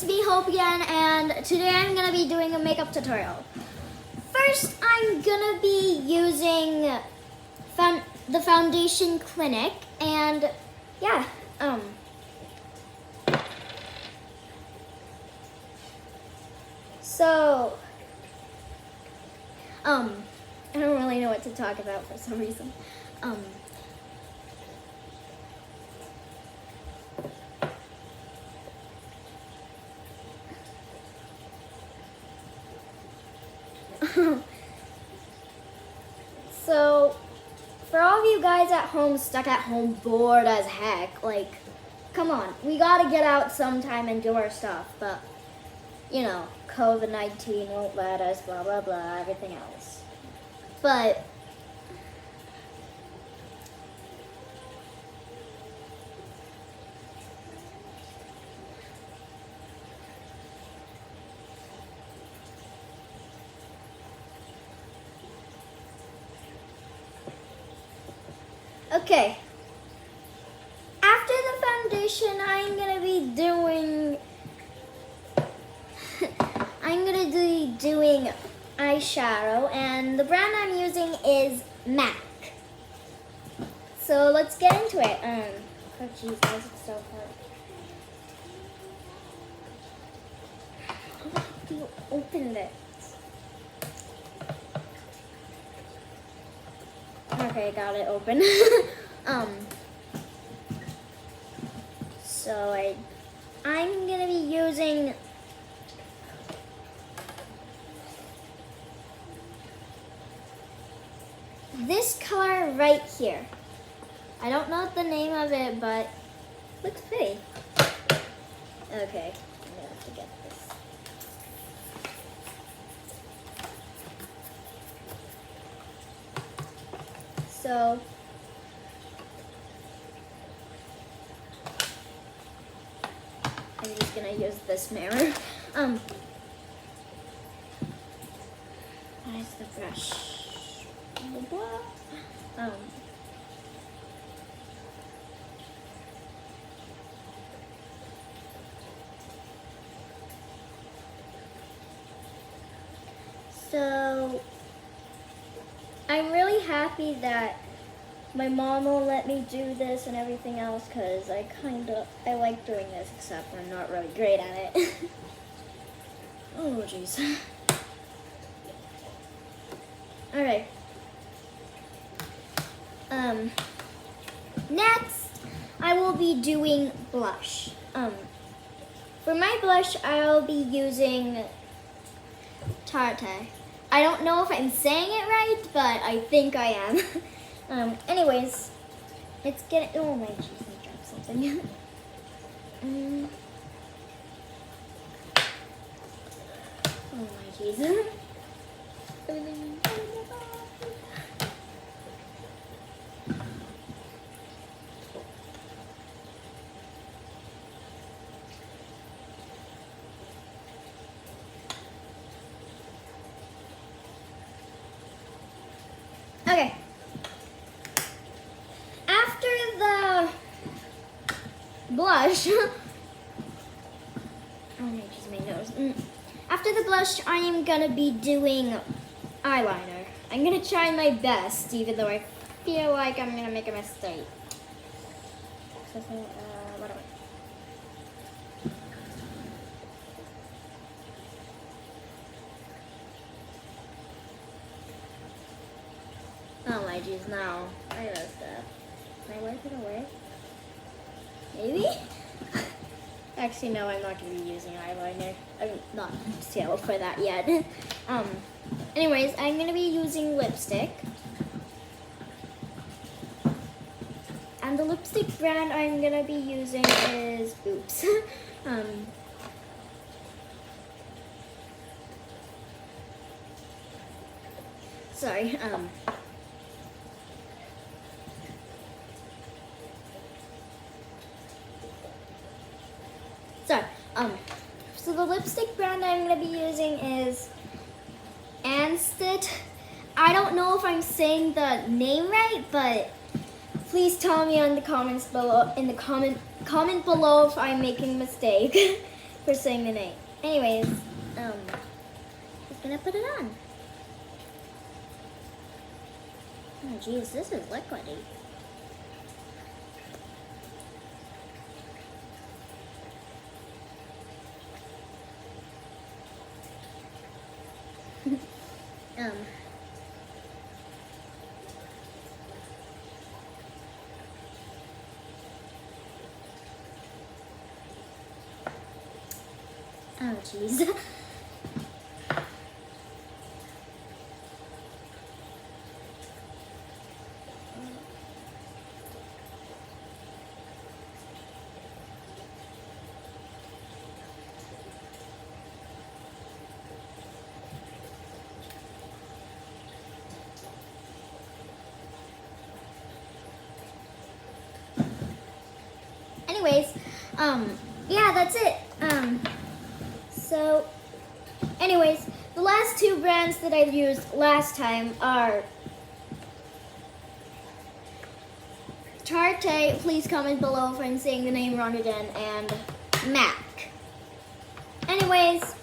it's me, Hope again, and today I'm gonna be doing a makeup tutorial. First, I'm gonna be using the Foundation Clinic, and yeah, so, I don't really know what to talk about for some reason. So, for all of you guys at home, stuck at home, bored as heck, like, come on, we gotta get out sometime and do our stuff, but, you know, COVID-19 won't let us, blah, blah, blah, everything else. But, okay, after the foundation, I'm gonna be doing eyeshadow, and the brand I'm using is MAC. So let's get into it. Oh jeez, why is it so hard? How do you open this? Okay, got it open. So I'm gonna be using this color right here. I don't know the name of it, but it looks pretty. Okay, I'm gonna have to get this. So, I'm just gonna use this mirror. Where's the brush? So, I'm really happy that my mom will let me do this and everything else, because I like doing this, except I'm not really great at it. Oh jeez. Alright. Next, I will be doing blush. For my blush, I'll be using Tarte. I don't know if I'm saying it right, but I think I am. Anyways, let's get it. Oh my jeez, I dropped something. Oh my jeez. Okay. After the blush, oh my jeez, my nose. After the blush, I am gonna be doing eyeliner. I'm gonna try my best, even though I feel like I'm gonna make a mistake. So, what am I? Oh my jeez, no. I messed up. Can I wipe it away? Maybe? Actually, no, I'm not going to be using eyeliner. I'm not sale for that yet. Anyways, I'm going to be using lipstick. And the lipstick brand I'm going to be using is, oops. Sorry, so the lipstick brand I'm going to be using is Anastasia. I don't know if I'm saying the name right, but please tell me in the comments below, comment below if I'm making a mistake. for saying the name. Anyways, just gonna put it on. Oh geez, this is liquidy. Oh jeez. Anyways, yeah, that's it. So, anyways, the last two brands that I used last time are Tarte, please comment below if I'm saying the name wrong again, and MAC. Anyways,